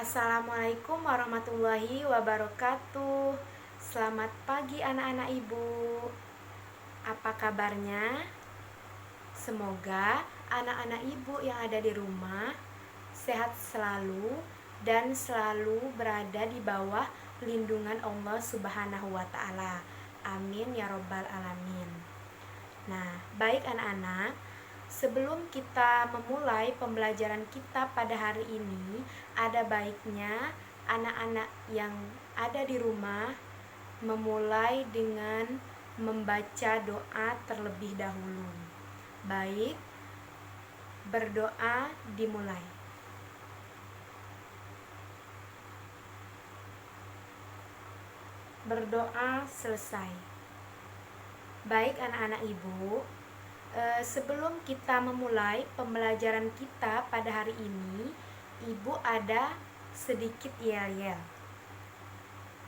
Assalamualaikum warahmatullahi wabarakatuh. Selamat pagi anak-anak ibu. Apa kabarnya? Semoga anak-anak ibu yang ada di rumah sehat selalu dan selalu berada di bawah lindungan Allah Subhanahu wa Ta'ala. Amin ya Robbal Alamin. Nah, baik anak-anak, sebelum kita memulai pembelajaran kita pada hari ini, ada baiknya anak-anak yang ada di rumah memulai dengan membaca doa terlebih dahulu. Baik, berdoa dimulai. Berdoa selesai. Baik anak-anak ibu, sebelum kita memulai pembelajaran kita pada hari ini, ibu ada sedikit yel-yel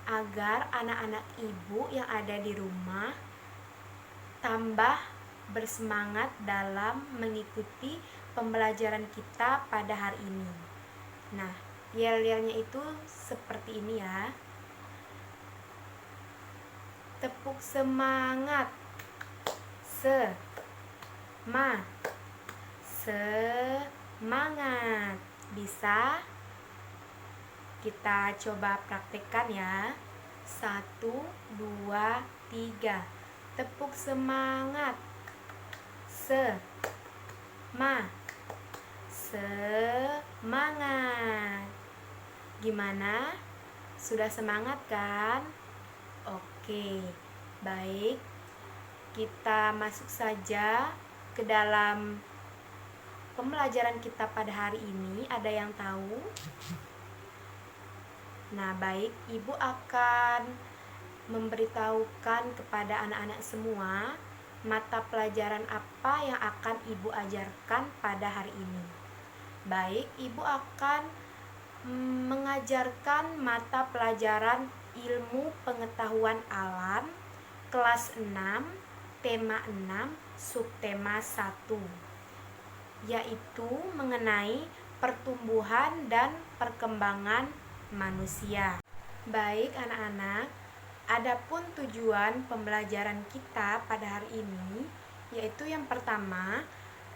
agar anak-anak ibu yang ada di rumah tambah bersemangat dalam mengikuti pembelajaran kita pada hari ini. Nah, yel-yelnya itu seperti ini ya. Tepuk semangat. Semangat. Bisa? Kita coba praktekkan ya. 1, 2, 3. Tepuk semangat. Semangat. Gimana? Sudah semangat kan? Oke, baik. Kita masuk saja ke dalam pembelajaran kita pada hari ini. Ada yang tahu? Nah, baik, ibu akan memberitahukan kepada anak-anak semua mata pelajaran apa yang akan ibu ajarkan pada hari ini. Baik, ibu akan mengajarkan mata pelajaran ilmu pengetahuan alam kelas 6, tema 6, subtema 1, yaitu mengenai pertumbuhan dan perkembangan manusia. Baik anak-anak, adapun tujuan pembelajaran kita pada hari ini yaitu yang pertama,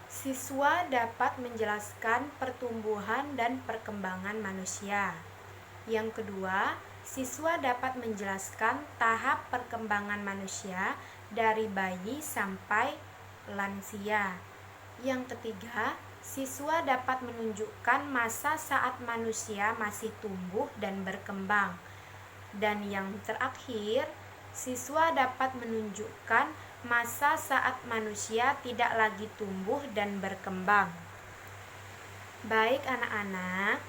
siswa dapat menjelaskan pertumbuhan dan perkembangan manusia. Yang kedua, siswa dapat menjelaskan tahap perkembangan manusia dari bayi sampai lansia. Yang ketiga, siswa dapat menunjukkan masa saat manusia masih tumbuh dan berkembang. Dan yang terakhir, siswa dapat menunjukkan masa saat manusia tidak lagi tumbuh dan berkembang. Baik anak-anak.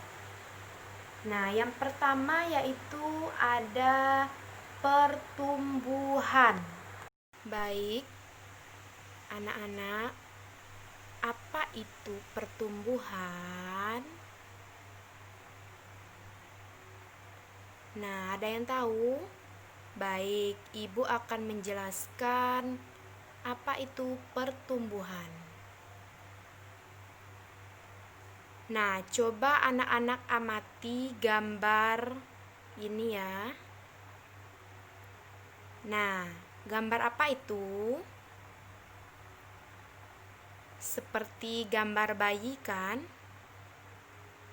Nah, yang pertama yaitu ada pertumbuhan. Baik anak-anak, apa itu pertumbuhan? Nah, ada yang tahu? Baik, ibu akan menjelaskan apa itu pertumbuhan. Nah, coba anak-anak amati gambar ini ya. Nah, gambar apa itu? Seperti gambar bayi kan?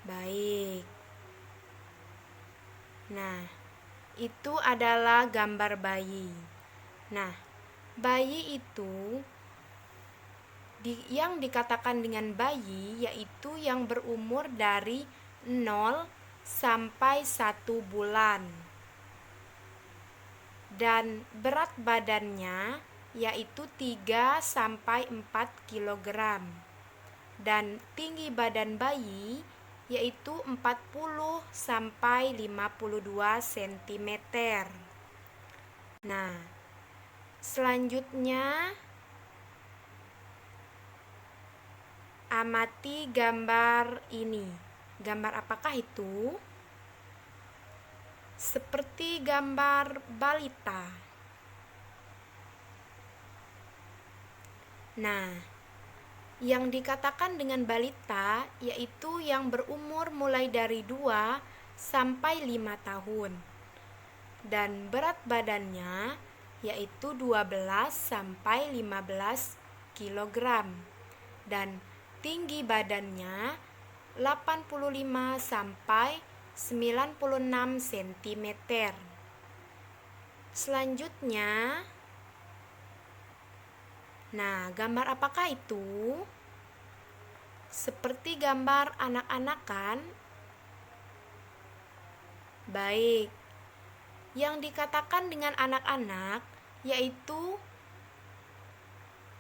Baik. Nah, itu adalah gambar bayi. Nah, bayi itu yang dikatakan dengan bayi yaitu yang berumur dari 0 sampai 1 bulan. Dan berat badannya yaitu 3 sampai 4 kg. Dan tinggi badan bayi yaitu 40 sampai 52 cm. Nah, selanjutnya amati gambar ini. Gambar apakah itu? Seperti gambar balita. Nah, yang dikatakan dengan balita yaitu yang berumur mulai dari 2 sampai 5 tahun. Dan berat badannya yaitu 12 sampai 15 kg. Dan tinggi badannya 85 sampai 96 cm. Selanjutnya, nah, gambar apakah itu? Seperti gambar anak-anak kan? Baik. Yang dikatakan dengan anak-anak yaitu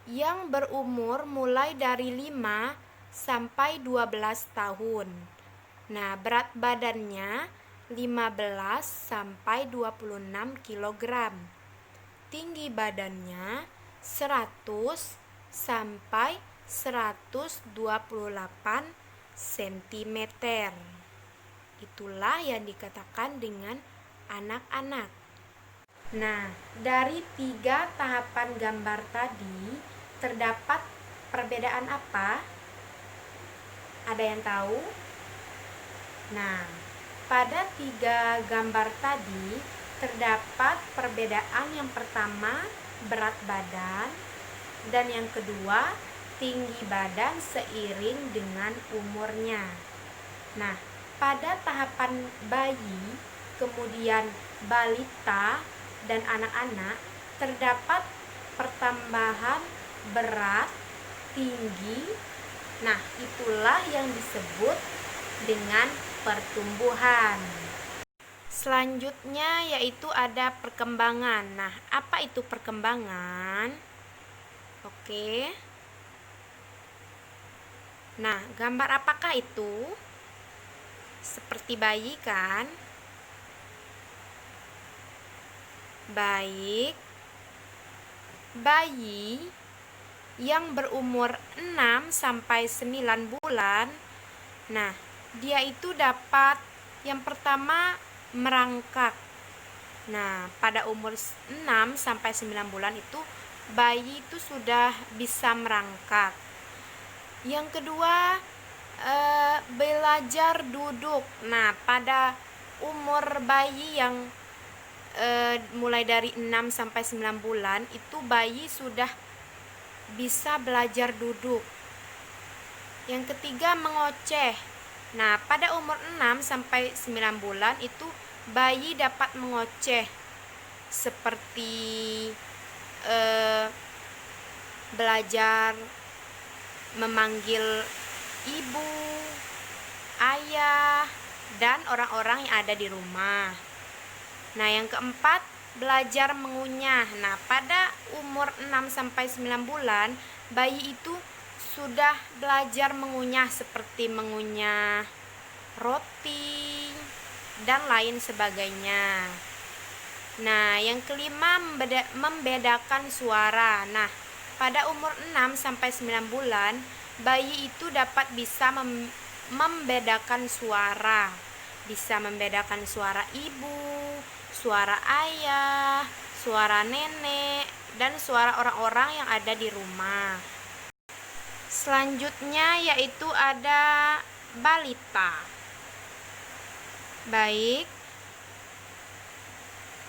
yang berumur mulai dari 5 sampai 12 tahun. Nah, berat badannya 15 sampai 26 kg. Tinggi badannya 100 sampai 128 cm. Itulah yang dikatakan dengan anak-anak. Nah, dari 3 tahapan gambar tadi terdapat perbedaan apa? Ada yang tahu? Nah, pada 3 gambar tadi terdapat perbedaan. Yang pertama, berat badan, dan yang kedua, tinggi badan seiring dengan umurnya. Nah, pada tahapan bayi, kemudian balita dan anak-anak terdapat pertambahan berat, tinggi. Nah, itulah yang disebut dengan pertumbuhan. Selanjutnya yaitu ada perkembangan. Nah, apa itu perkembangan? Oke. Nah, gambar apakah itu? Seperti bayi kan? Baik. Bayi yang berumur 6 sampai 9 bulan, nah, dia itu dapat yang pertama merangkak. Nah, pada umur 6 sampai 9 bulan itu bayi itu sudah bisa merangkak. Yang kedua, belajar duduk. Nah, pada umur bayi yang mulai dari 6 sampai 9 bulan itu bayi sudah bisa belajar duduk. Yang ketiga, mengoceh. Nah, pada umur 6 sampai 9 bulan itu bayi dapat mengoceh seperti belajar memanggil ibu, ayah, dan orang-orang yang ada di rumah. Nah, yang keempat, belajar mengunyah. Nah, pada umur 6 sampai 9 bulan, bayi itu sudah belajar mengunyah seperti mengunyah roti dan lain sebagainya. Nah, yang kelima, membedakan suara. Nah, pada umur 6 sampai 9 bulan, bayi itu dapat bisa membedakan suara. Bisa membedakan suara ibu, suara ayah, suara nenek, dan suara orang-orang yang ada di rumah. Selanjutnya yaitu ada balita. Baik.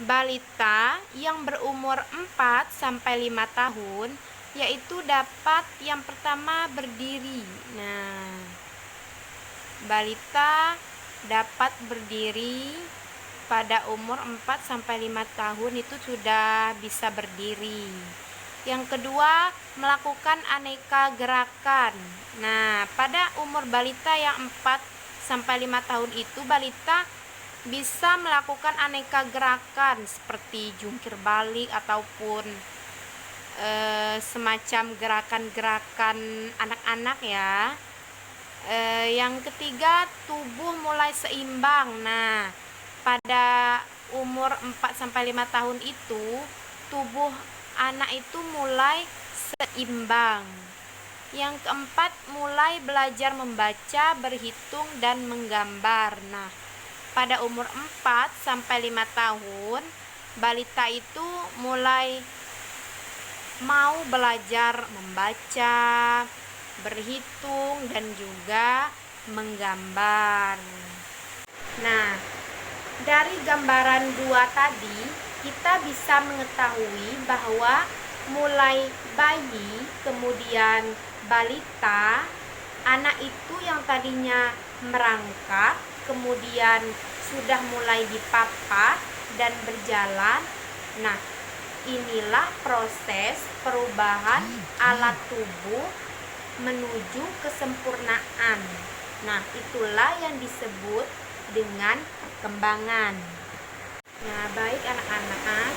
Balita yang berumur 4 sampai 5 tahun yaitu dapat yang pertama berdiri. Nah, balita dapat berdiri pada umur 4 sampai 5 tahun itu sudah bisa berdiri. Yang kedua, melakukan aneka gerakan. Nah, pada umur balita yang 4 sampai 5 tahun itu balita bisa melakukan aneka gerakan seperti jungkir balik ataupun semacam gerakan-gerakan anak-anak ya. Yang ketiga, tubuh mulai seimbang. Nah, pada umur 4 sampai 5 tahun itu tubuh anak itu mulai seimbang. Yang keempat, mulai belajar membaca, berhitung, dan menggambar. Nah, pada umur 4 sampai 5 tahun, balita itu mulai mau belajar membaca, berhitung, dan juga menggambar. Nah, dari gambaran 2 tadi, kita bisa mengetahui bahwa mulai bayi, kemudian balita, anak itu yang tadinya merangkak, kemudian sudah mulai dipapah dan berjalan. Nah, inilah proses perubahan alat tubuh menuju kesempurnaan. Nah, itulah yang disebut dengan perkembangan. Nah, baik anak-anak.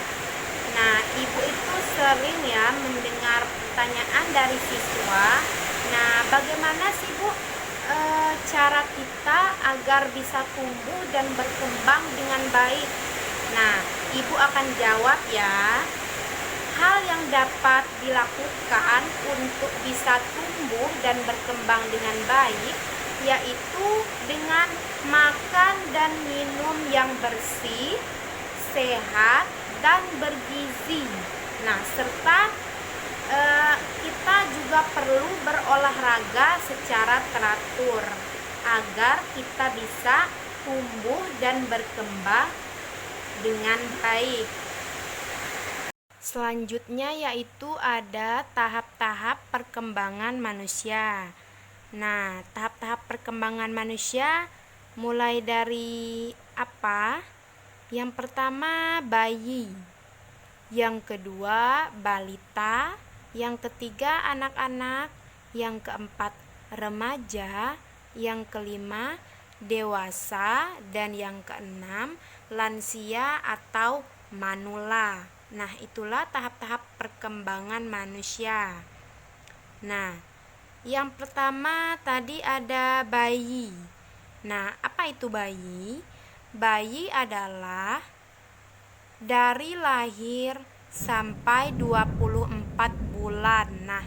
Nah, ibu itu sering ya mendengar pertanyaan dari siswa. Nah, bagaimana sih Bu cara kita agar bisa tumbuh dan berkembang dengan baik? Nah, ibu akan jawab ya. Hal yang dapat dilakukan untuk bisa tumbuh dan berkembang dengan baik yaitu dengan makan dan minum yang bersih, sehat, dan bergizi. Nah, serta kita juga perlu berolahraga secara teratur agar kita bisa tumbuh dan berkembang dengan baik. Selanjutnya yaitu ada tahap-tahap perkembangan manusia. Nah, tahap-tahap perkembangan manusia mulai dari apa? Yang pertama bayi, yang kedua balita, yang ketiga anak-anak, yang keempat remaja, yang kelima dewasa, dan yang keenam lansia atau manula. Nah, itulah tahap-tahap perkembangan manusia. Nah, yang pertama tadi ada bayi. Nah, apa itu bayi? Bayi adalah dari lahir sampai 24 bulan. Nah,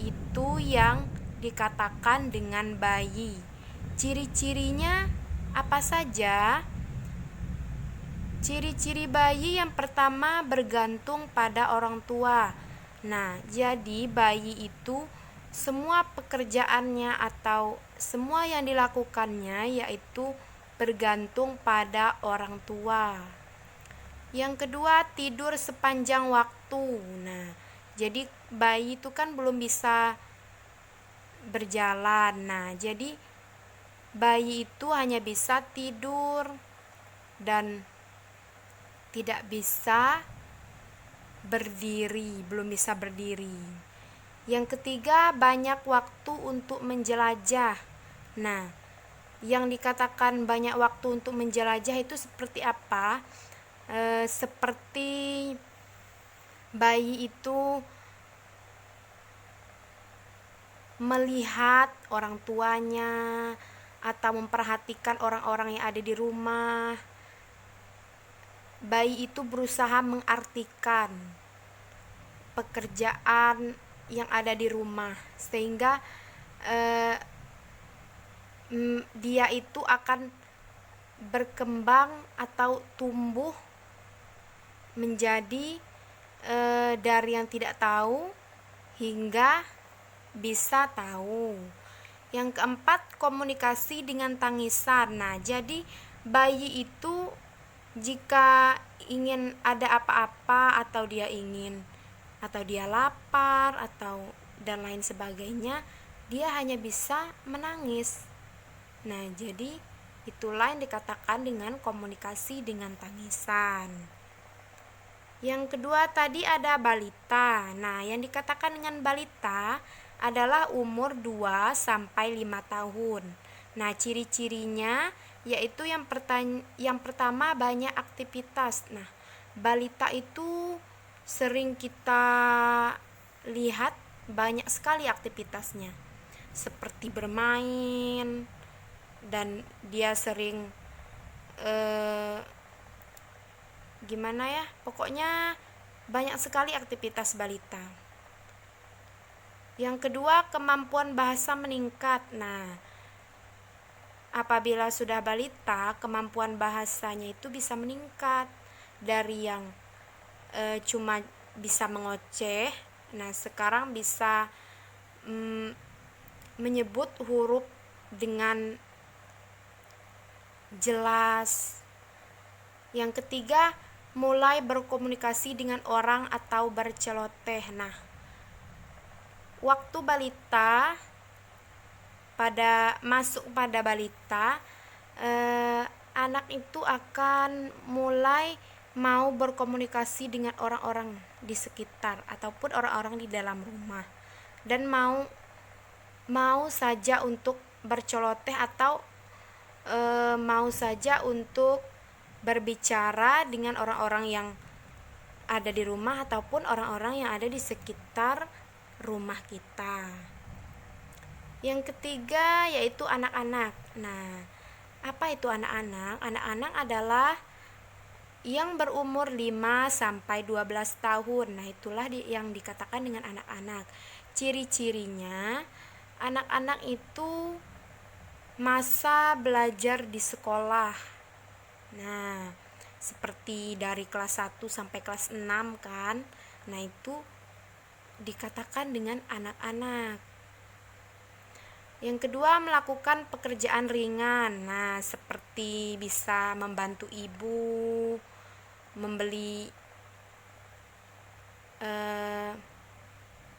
itu yang dikatakan dengan bayi. Ciri-cirinya apa saja? Ciri-ciri bayi yang pertama bergantung pada orang tua. Nah, jadi bayi itu semua pekerjaannya atau semua yang dilakukannya yaitu bergantung pada orang tua. Yang kedua, tidur sepanjang waktu. Nah, jadi bayi itu kan belum bisa berjalan. Nah, jadi bayi itu hanya bisa tidur dan tidak bisa berdiri, belum bisa berdiri. Yang ketiga, banyak waktu untuk menjelajah. Nah, yang dikatakan banyak waktu untuk menjelajah itu seperti apa? Seperti bayi itu melihat orang tuanya atau memperhatikan orang-orang yang ada di rumah. Bayi itu berusaha mengartikan pekerjaan yang ada di rumah sehingga dia itu akan berkembang atau tumbuh menjadi dari yang tidak tahu hingga bisa tahu. Yang keempat, komunikasi dengan tangisan. Nah, jadi bayi itu jika ingin ada apa-apa atau dia lapar atau dan lain sebagainya, dia hanya bisa menangis. Nah, jadi itulah yang dikatakan dengan komunikasi dengan tangisan. Yang kedua tadi ada balita. Nah, yang dikatakan dengan balita adalah umur 2 sampai 5 tahun. Nah, ciri-cirinya yaitu yang pertama banyak aktivitas. Nah, balita itu sering kita lihat banyak sekali aktivitasnya. Seperti bermain dan dia sering gimana ya? Pokoknya banyak sekali aktivitas balita. Yang kedua, kemampuan bahasa meningkat. Nah, apabila sudah balita, kemampuan bahasanya itu bisa meningkat dari yang cuma bisa mengoceh. Nah, sekarang bisa menyebut huruf dengan jelas. Yang ketiga, mulai berkomunikasi dengan orang atau berceloteh. Nah, waktu balita, masuk pada balita, anak itu akan mulai mau berkomunikasi dengan orang-orang di sekitar ataupun orang-orang di dalam rumah, dan mau saja untuk berceloteh atau mau saja untuk berbicara dengan orang-orang yang ada di rumah ataupun orang-orang yang ada di sekitar rumah kita. Yang ketiga yaitu anak-anak. Nah, apa itu anak-anak? Anak-anak adalah yang berumur 5 sampai 12 tahun. Nah, itulah yang dikatakan dengan anak-anak. Ciri-cirinya, anak-anak itu masa belajar di sekolah. Nah, seperti dari kelas 1 sampai kelas 6 kan. Nah, itu dikatakan dengan anak-anak. Yang kedua, melakukan pekerjaan ringan. Nah, seperti bisa membantu ibu membeli,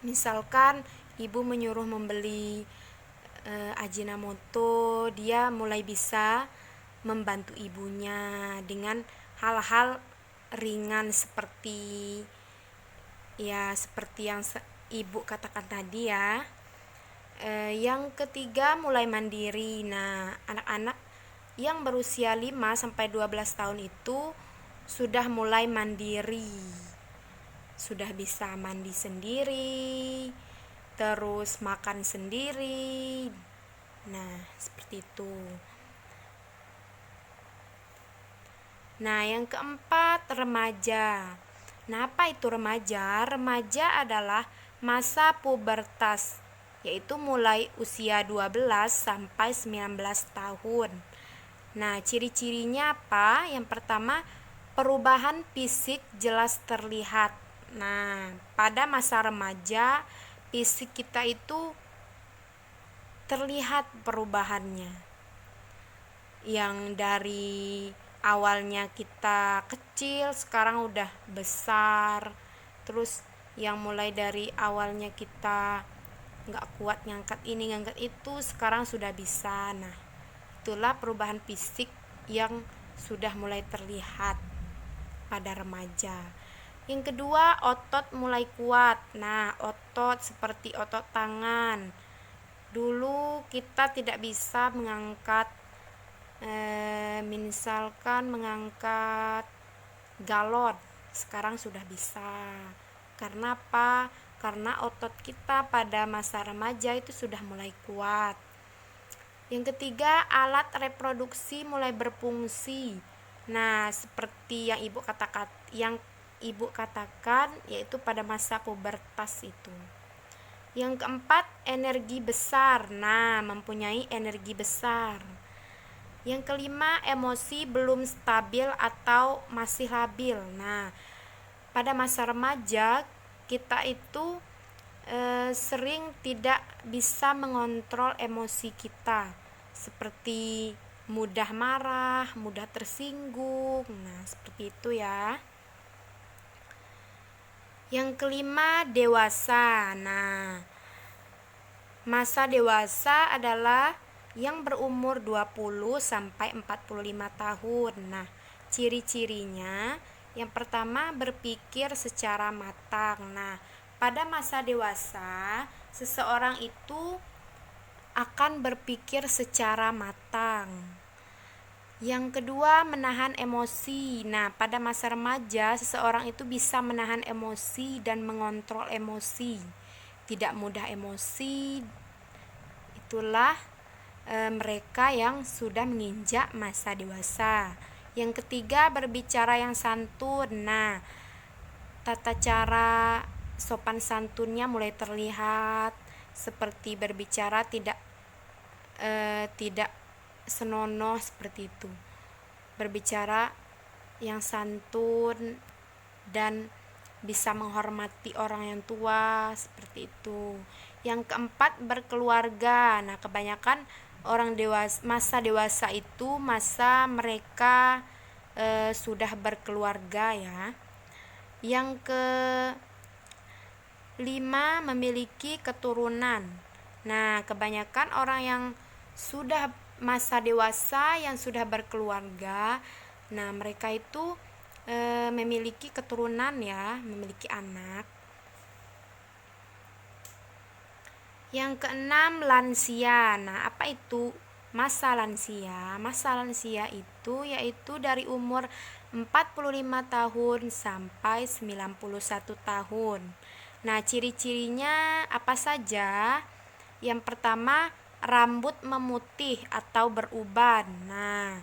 misalkan ibu menyuruh membeli Ajinomoto, dia mulai bisa membantu ibunya dengan hal-hal ringan seperti yang ibu katakan tadi ya. Yang ketiga, mulai mandiri. Nah, anak-anak yang berusia 5 sampai 12 tahun itu sudah mulai mandiri. Sudah bisa mandi sendiri, terus makan sendiri. Nah, seperti itu. Nah, yang keempat, remaja. Nah, apa itu remaja? Remaja adalah masa pubertas, yaitu mulai usia 12 sampai 19 tahun. Nah, ciri-cirinya apa? Yang pertama, perubahan fisik jelas terlihat. Nah, pada masa remaja, fisik kita itu terlihat perubahannya. Yang dari awalnya kita kecil, sekarang udah besar. Terus yang mulai dari awalnya kita nggak kuat ngangkat ini, ngangkat itu, sekarang sudah bisa. Nah, itulah perubahan fisik yang sudah mulai terlihat pada remaja. Yang kedua, otot mulai kuat. Nah, otot seperti otot tangan. Dulu kita tidak bisa mengangkat, misalkan mengangkat galon. Sekarang sudah bisa. Karena apa? Karena otot kita pada masa remaja itu sudah mulai kuat. Yang ketiga, alat reproduksi mulai berfungsi. Nah, seperti yang ibu katakan yaitu pada masa pubertas itu. Yang keempat, energi besar. Nah, mempunyai energi besar. Yang kelima, emosi belum stabil atau masih labil. Nah, pada masa remaja kita itu sering tidak bisa mengontrol emosi kita, seperti mudah marah, mudah tersinggung. Nah, seperti itu ya. Yang kelima, dewasa. Nah, masa dewasa adalah yang berumur 20 sampai 45 tahun. Nah, ciri-cirinya yang pertama, berpikir secara matang. Nah, pada masa dewasa, seseorang itu akan berpikir secara matang. Yang kedua, menahan emosi. Nah, pada masa remaja, seseorang itu bisa menahan emosi dan mengontrol emosi. Tidak mudah emosi. Itulah mereka yang sudah menginjak masa dewasa. Yang ketiga, berbicara yang santun. Nah, tata cara sopan santunnya mulai terlihat, seperti berbicara tidak senonoh, seperti itu. Berbicara yang santun dan bisa menghormati orang yang tua, seperti itu. Yang keempat, berkeluarga. Nah, kebanyakan masa dewasa itu masa mereka sudah berkeluarga ya. Yang kelima, memiliki keturunan. Nah, kebanyakan orang yang sudah masa dewasa yang sudah berkeluarga, nah mereka itu memiliki keturunan ya, memiliki anak. Yang keenam, lansia. Nah, apa itu masa lansia? Masa lansia itu yaitu dari umur 45 tahun sampai 91 tahun. Nah, ciri-cirinya apa saja? Yang pertama, rambut memutih atau beruban. Nah,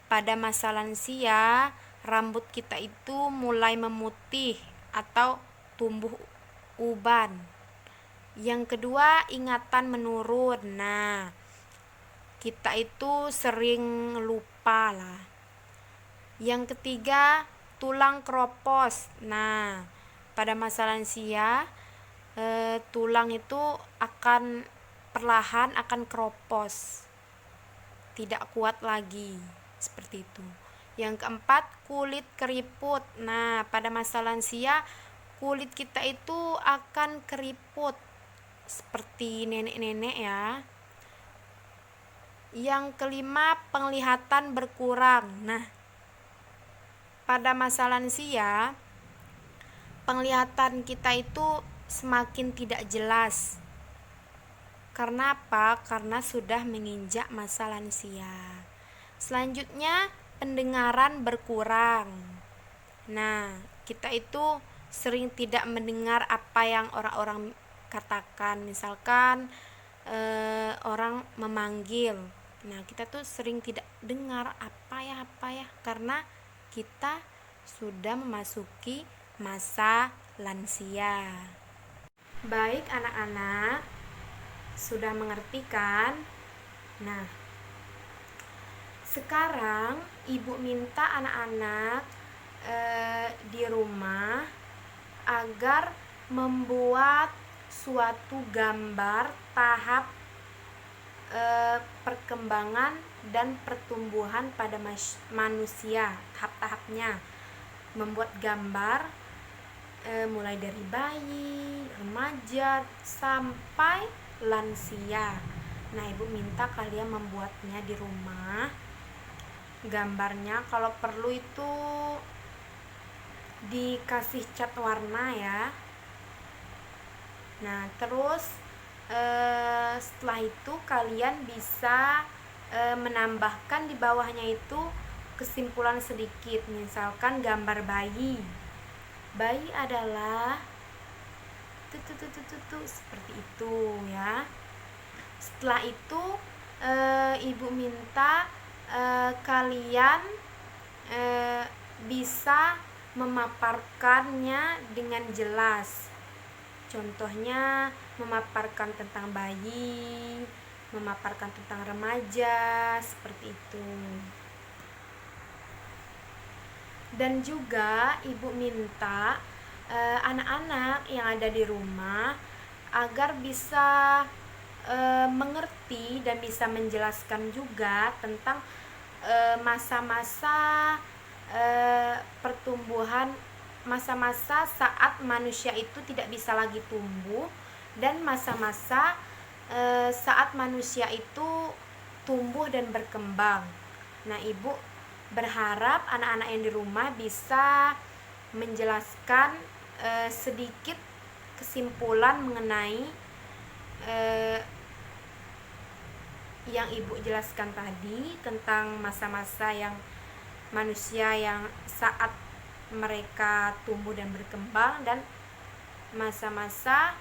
pada masa lansia, rambut kita itu mulai memutih atau tumbuh uban. Yang kedua, ingatan menurun. Nah, kita itu sering lupa lah. Yang ketiga, tulang keropos. Nah, pada masa lansia tulang itu akan perlahan akan keropos, tidak kuat lagi, seperti itu. Yang keempat, kulit keriput. Nah, pada masa lansia kulit kita itu akan keriput seperti nenek-nenek ya. Yang kelima, penglihatan berkurang. Nah, pada masa lansia penglihatan kita itu semakin tidak jelas. Karena apa? Karena sudah menginjak masa lansia. Selanjutnya, pendengaran berkurang. Nah, kita itu sering tidak mendengar apa yang orang-orang katakan. Misalkan orang memanggil, nah kita tuh sering tidak dengar apa ya, karena kita sudah memasuki masa lansia. Baik anak-anak, sudah mengerti kan? Nah, sekarang ibu minta anak-anak di rumah agar membuat suatu gambar tahap perkembangan dan pertumbuhan pada manusia, tahap-tahapnya. Membuat gambar mulai dari bayi, remaja, sampai lansia. Nah, ibu minta kalian membuatnya di rumah. Gambarnya kalau perlu itu dikasih cat warna ya. Nah, terus setelah itu kalian bisa menambahkan di bawahnya itu kesimpulan sedikit. Misalkan gambar bayi. Bayi adalah seperti itu ya. Setelah itu ibu minta kalian bisa memaparkannya dengan jelas. Contohnya memaparkan tentang bayi, memaparkan tentang remaja, seperti itu. Dan juga ibu minta anak-anak yang ada di rumah agar bisa mengerti dan bisa menjelaskan juga tentang masa-masa pertumbuhan, masa-masa saat manusia itu tidak bisa lagi tumbuh, dan masa-masa saat manusia itu tumbuh dan berkembang. Nah, ibu berharap anak-anak yang di rumah bisa menjelaskan sedikit kesimpulan mengenai yang ibu jelaskan tadi tentang masa-masa yang manusia yang saat mereka tumbuh dan berkembang, dan masa-masa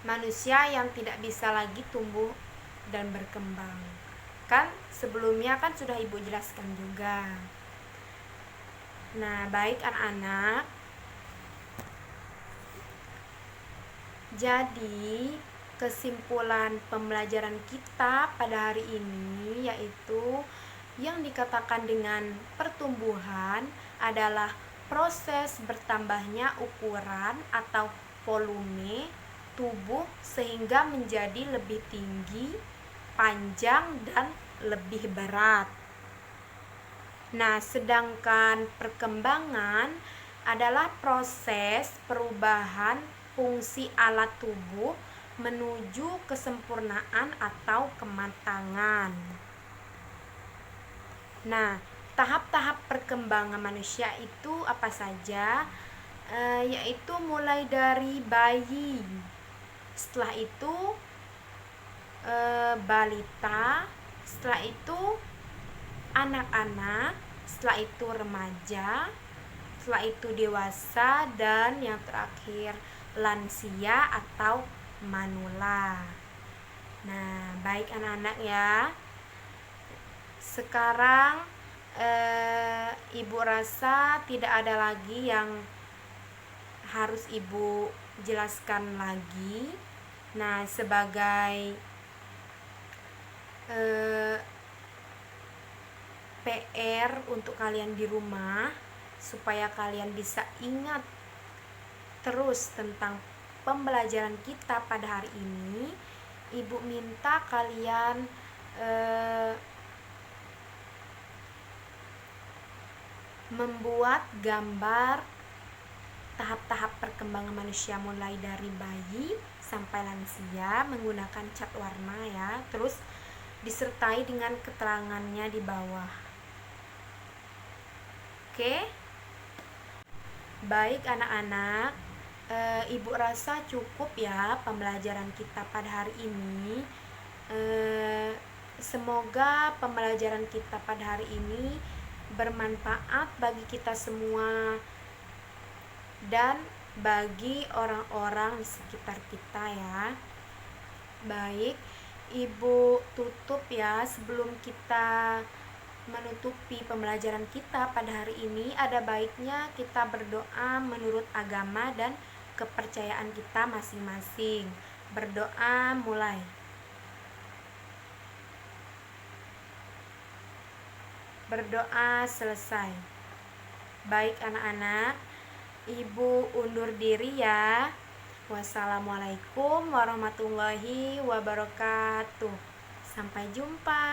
manusia yang tidak bisa lagi tumbuh dan berkembang. Kan sebelumnya kan sudah ibu jelaskan juga. Nah, baik anak-anak, jadi kesimpulan pembelajaran kita pada hari ini yaitu yang dikatakan dengan pertumbuhan adalah proses bertambahnya ukuran atau volume tubuh sehingga menjadi lebih tinggi, panjang dan lebih berat. Nah, sedangkan perkembangan adalah proses perubahan fungsi alat tubuh menuju kesempurnaan atau kematangan. Nah, tahap-tahap perkembangan manusia itu apa saja? Yaitu mulai dari bayi, setelah itu balita, setelah itu anak-anak, setelah itu remaja, setelah itu dewasa, dan yang terakhir lansia atau manula. Nah, baik anak-anak ya. Sekarang ibu rasa tidak ada lagi yang harus ibu jelaskan lagi. Nah, sebagai PR untuk kalian di rumah, supaya kalian bisa ingat terus tentang pembelajaran kita pada hari ini, ibu minta kalian membuat gambar tahap-tahap perkembangan manusia mulai dari bayi sampai lansia menggunakan cat warna ya, terus disertai dengan keterangannya di bawah. Oke? Baik anak-anak, ibu rasa cukup ya pembelajaran kita pada hari ini. Semoga pembelajaran kita pada hari ini bermanfaat bagi kita semua dan bagi orang-orang di sekitar kita ya. Baik, ibu tutup ya. Sebelum kita menutupi pembelajaran kita pada hari ini, ada baiknya kita berdoa menurut agama dan kepercayaan kita masing-masing. Berdoa mulai. Berdoa selesai. Baik anak-anak, ibu undur diri ya. Wassalamualaikum warahmatullahi wabarakatuh. Sampai jumpa.